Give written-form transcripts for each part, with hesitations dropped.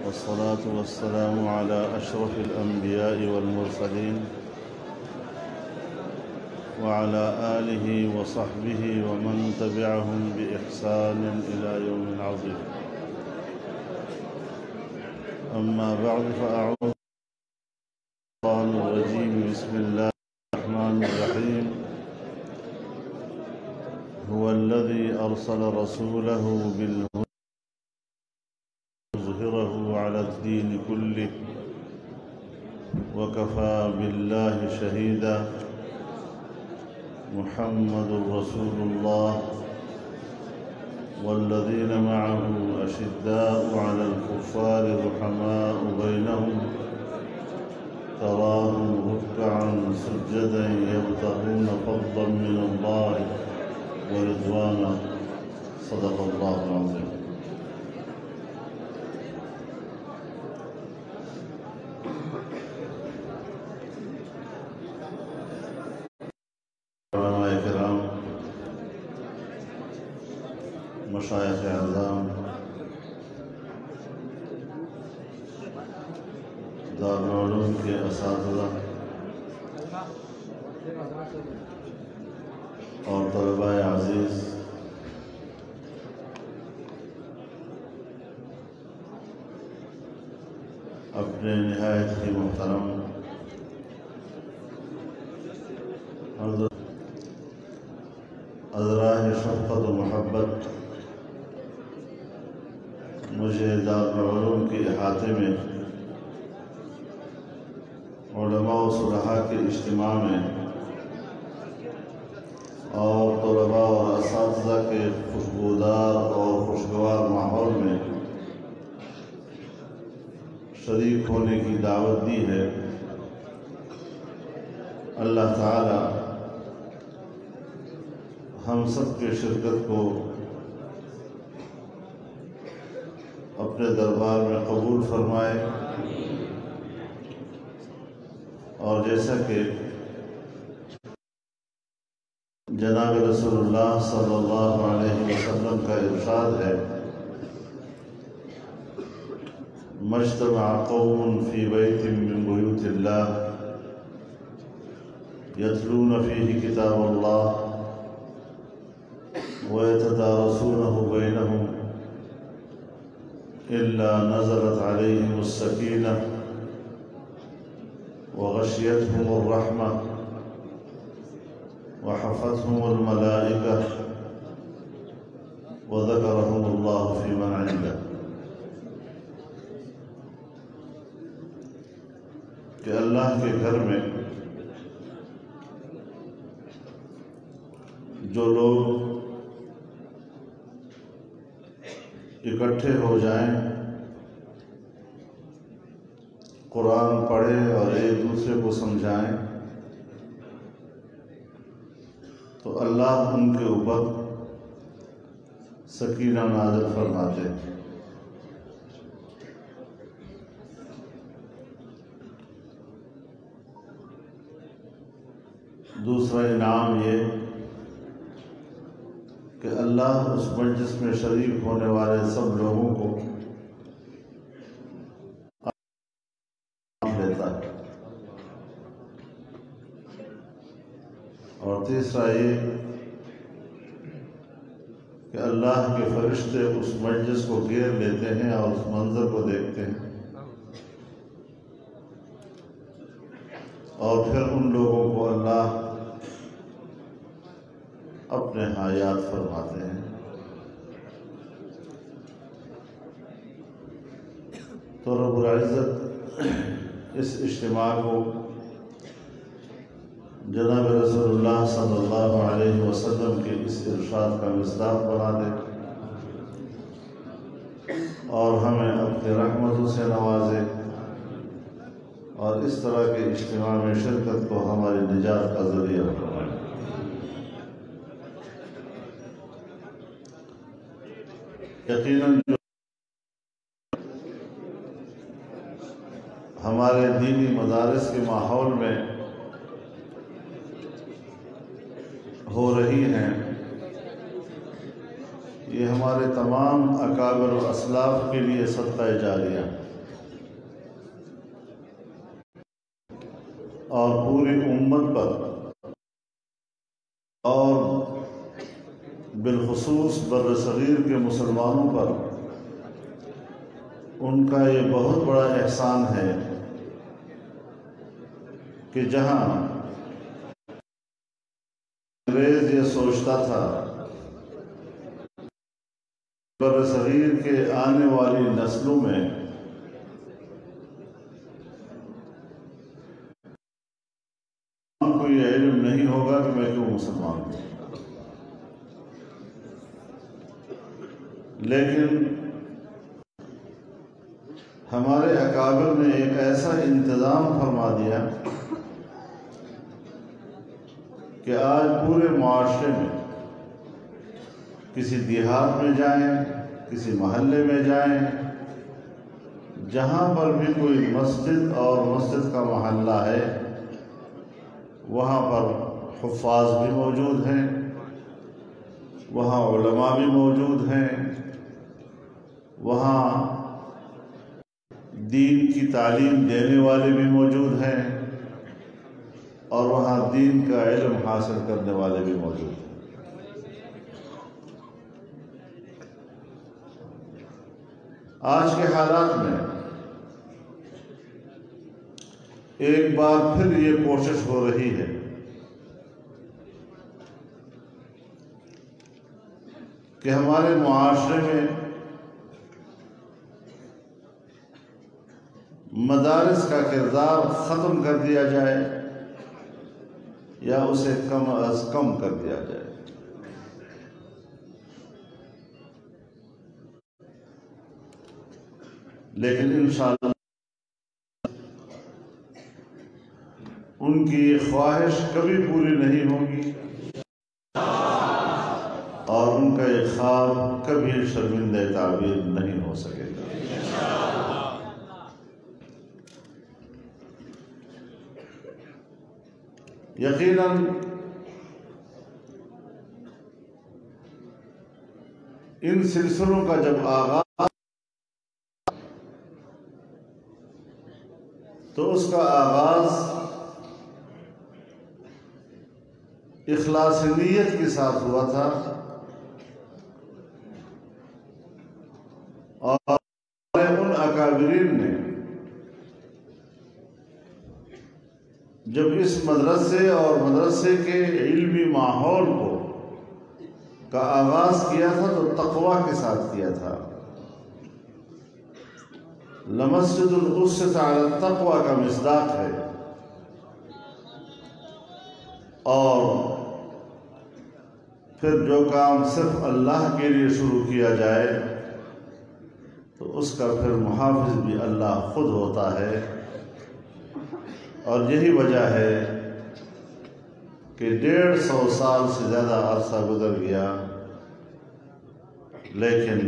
والصلاة والسلام على أشرف الأنبياء والمرسلين وعلى آله وصحبه ومن تبعهم بإحسان إلى يوم عظيم. أما بعد فأعوذ بالله من الشيطان الرجيم. بسم الله الرحمن الرحيم. هو الذي أرسل رسوله بالهدى ليظهره على الدين كله وكفى بالله شهيدا. محمد رسول الله والذين معه أشداء على الكفار رحماء بينهم تراهم ركعا سجدا يبتغون فضلا من الله ورضوانا. صدق الله العظيم. علماء کرام، مشائخ اعظام، دارالعلوم کے اساتذہ اور طلباء عزیز، اپنے نہایت ہی محترم حضرت ازراہ شفقت و محبت، مجھے دارالعلوم کے احاطے میں علماء و صلحاء کے اجتماع میں اور طلباء اور اساتذہ کے خوشبودار اور خوشگوار ماحول میں شریک ہونے کی دعوت دی ہے. اللہ تعالی ہم سب کے شرکت کو اپنے دربار میں قبول فرمائے، اور جیسا کہ جناب رسول اللہ صلی اللہ علیہ وسلم کا ارشاد ہے، مجتمع قوم فی بیت من بیوت اللہ یتلون فیہ کتاب اللہ وَيَتَدَارَسُونَهُ بَيْنَهُمْ إِلَّا نَزَلَتْ عَلَيْهِمُ السَّكِينَةُ وَغَشِيَتْهُمُ الرَّحْمَةُ وَحَفَتْهُمُ الْمَلَائِكَةُ وَذَكَرَهُمُ اللَّهُ فِي مَنْ عِنْدَهُ. کہ اللہ کے گھر میں جو لوگ اکٹھے ہو جائیں، قرآن پڑھیں اور ایک دوسرے کو سمجھائیں، تو اللہ ان کے اوپر سکینہ نازل فرماتے ہیں. دوسرا انعام یہ کہ اللہ اس مجلس میں شریک ہونے والے سب لوگوں کو لیتا ہے. اور تیسرا یہ کہ اللہ کے فرشتے اس مجلس کو گھیر لیتے ہیں اور اس منظر کو دیکھتے ہیں، اور پھر ان لوگوں کو اللہ اپنے ہاں یاد فرماتے ہیں. تو رب العزت اس اجتماع کو جناب رسول اللہ صلی اللہ علیہ وسلم کے اس ارشاد کا مصداق بنا دے اور ہمیں اپنی رحمتوں سے نوازے، اور اس طرح کے اجتماع میں شرکت کو ہماری نجات کا ذریعہ فرمائے. یقیناً جو ہمارے دینی مدارس کے ماحول میں ہو رہی ہیں، یہ ہمارے تمام اکابر و اسلاف کے لیے صدقہ جاریہ. اور پوری امت پر اور بالخصوص بر صغیر کے مسلمانوں پر ان کا یہ بہت بڑا احسان ہے کہ جہاں انگریز یہ سوچتا تھا بر صغیر کے آنے والی نسلوں میں کو یہ علم نہیں ہوگا کہ میں کیوں مسلمان ہوں، لیکن ہمارے اکابر نے ایک ایسا انتظام فرما دیا کہ آج پورے معاشرے میں کسی دیہات میں جائیں، کسی محلے میں جائیں، جہاں پر بھی کوئی مسجد اور مسجد کا محلہ ہے وہاں پر حفاظ بھی موجود ہیں، وہاں علماء بھی موجود ہیں، وہاں دین کی تعلیم دینے والے بھی موجود ہیں، اور وہاں دین کا علم حاصل کرنے والے بھی موجود ہیں۔ آج کے حالات میں ایک بار پھر یہ کوشش ہو رہی ہے کہ ہمارے معاشرے میں مدارس کا کردار ختم کر دیا جائے یا اسے کم از کم کر دیا جائے۔ لیکن انشاءاللہ ان کی یہ خواہش کبھی پوری نہیں ہوگی اور ان کا یہ خواب کبھی شرمندہ تعبیر نہیں ہو سکے گا۔ یقیناً ان سلسلوں کا جب آغاز تو اس کا آغاز اخلاص نیت کے ساتھ ہوا تھا، اور ان اکابرین نے جب اس مدرسے اور مدرسے کے علمی ماحول کا آغاز کیا تھا تو تقویٰ کے ساتھ کیا تھا۔ لمسجد اسست علی التقویٰ کا مصداق ہے، اور پھر جو کام صرف اللہ کے لیے شروع کیا جائے تو اس کا پھر محافظ بھی اللہ خود ہوتا ہے۔ اور یہی وجہ ہے کہ 150 سال سے زیادہ عرصہ گزر گیا، لیکن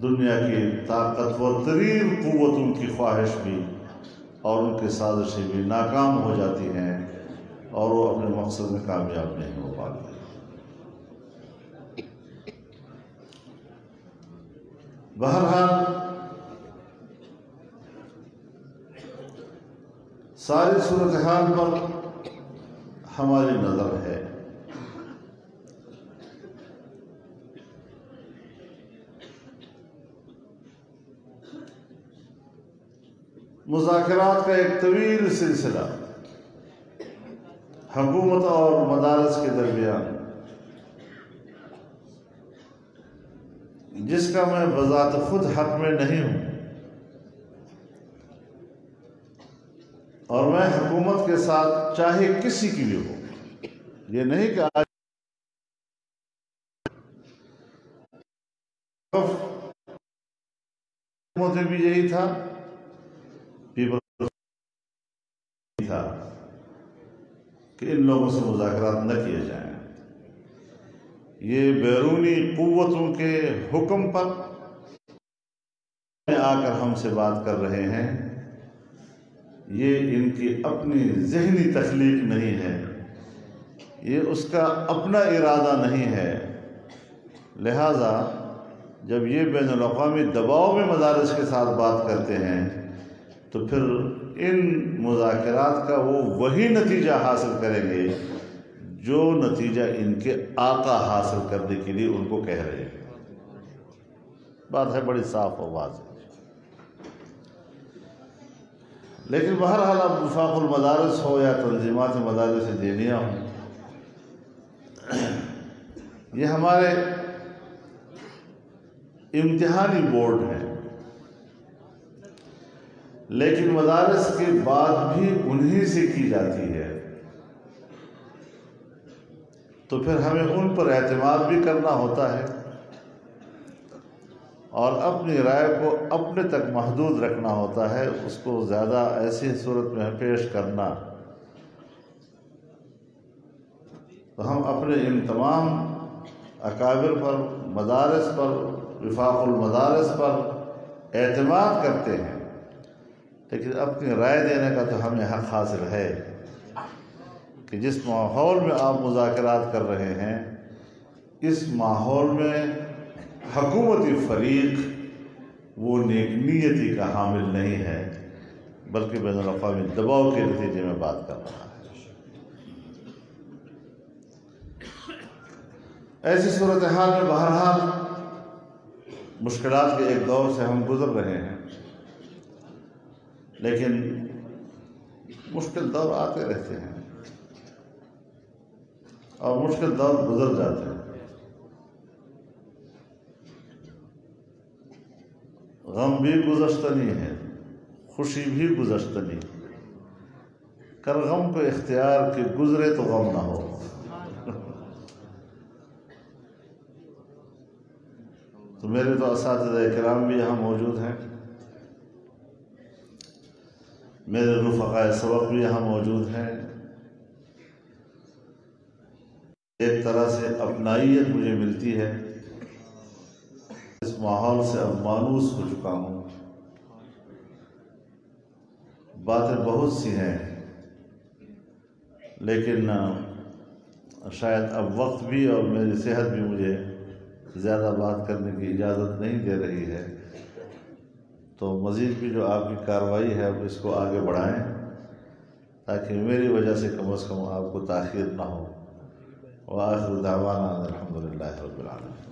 دنیا کی طاقتور ترین قوتوں کی خواہش بھی اور ان کی سازشیں بھی ناکام ہو جاتی ہیں اور وہ اپنے مقصد میں کامیاب نہیں ہو پاتے۔ بہرحال ساری صورتحال پر ہماری نظر ہے۔ مذاکرات کا ایک طویل سلسلہ حکومت اور مدارس کے درمیان، جس کا میں بذات خود حق میں نہیں ہوں، اور میں حکومت کے ساتھ چاہے کسی کی بھی ہو، یہ نہیں کہ آج حکومت میں بھی یہی تھا، تھا کہ ان لوگوں سے مذاکرات نہ کیے جائیں۔ یہ بیرونی قوتوں کے حکم پر آ کر ہم سے بات کر رہے ہیں، یہ ان کی اپنی ذہنی تخلیق نہیں ہے، یہ اس کا اپنا ارادہ نہیں ہے۔ لہذا جب یہ بین الاقوامی دباؤ میں مدارس کے ساتھ بات کرتے ہیں تو پھر ان مذاکرات کا وہ وہی نتیجہ حاصل کریں گے جو نتیجہ ان کے آقا حاصل کرنے کے لیے ان کو کہہ رہے ہیں۔ بات ہے بڑی صاف و واضح۔ لیکن بہرحال اب وفاق المدارس ہو یا تنظیمات مدارس دینیہ ہوں، یہ ہمارے امتحانی بورڈ ہیں، لیکن مدارس کی بات بھی انہی سے کی جاتی ہے، تو پھر ہمیں ان پر اعتماد بھی کرنا ہوتا ہے اور اپنی رائے کو اپنے تک محدود رکھنا ہوتا ہے، اس کو زیادہ ایسی صورت میں پیش کرنا۔ تو ہم اپنے ان تمام اکابر پر، مدارس پر، وفاق المدارس پر اعتماد کرتے ہیں، لیکن اپنی رائے دینے کا تو ہمیں حق حاصل ہے کہ جس ماحول میں آپ مذاکرات کر رہے ہیں، اس ماحول میں حکومتی فریق وہ نیک نیتی کا حامل نہیں ہے، بلکہ بین الاقوامی دباؤ کے نتیجے میں بات کر رہا ہے۔ ایسی صورتحال میں بہرحال مشکلات کے ایک دور سے ہم گزر رہے ہیں، لیکن مشکل دور آتے رہتے ہیں اور مشکل دور گزر جاتے ہیں۔ غم بھی گزشتنی ہے، خوشی بھی گزشتنی، کر غم کو اختیار کہ گزرے تو غم نہ ہو۔ تو میرے تو اساتذہ کرام بھی یہاں موجود ہیں، میرے رفقائے سبق بھی یہاں موجود ہیں۔ ایک طرح سے اپنائیت مجھے ملتی ہے، اس ماحول سے اب مانوس ہو چکا ہوں۔ باتیں بہت سی ہیں، لیکن شاید اب وقت بھی اور میری صحت بھی مجھے زیادہ بات کرنے کی اجازت نہیں دے رہی ہے، تو مزید بھی جو آپ کی کارروائی ہے اب اس کو آگے بڑھائیں، تاکہ میری وجہ سے کم از کم آپ کو تاخیر نہ ہو۔ وآخر دعوانا الحمد للہ رب العالمین۔